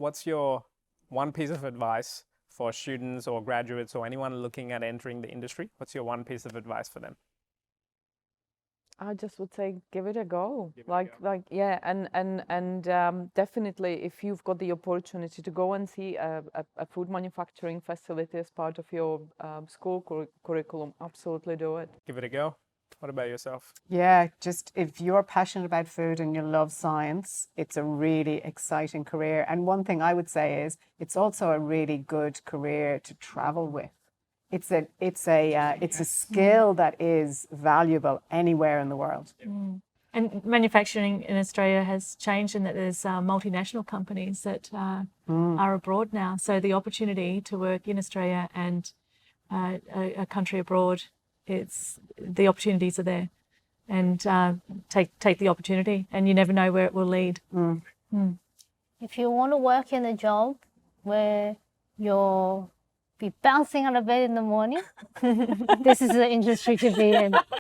what's your one piece of advice for students or graduates or anyone looking at entering the industry? What's your one piece of advice for them? I just would say give it a go. Yeah, and definitely if you've got the opportunity to go and see a food manufacturing facility as part of your school curriculum, absolutely do it. Give it a go. What about yourself? Yeah, just if you're passionate about food and you love science, it's a really exciting career. And one thing I would say is it's also a really good career to travel with. It's a skill that is valuable anywhere in the world. And manufacturing in Australia has changed in that there's multinational companies that are abroad now. So the opportunity to work in Australia and a country abroad, the opportunities are there. And take the opportunity, and you never know where it will lead. If you want to work in a job where you'll be bouncing out of bed in the morning, this is the industry to be in.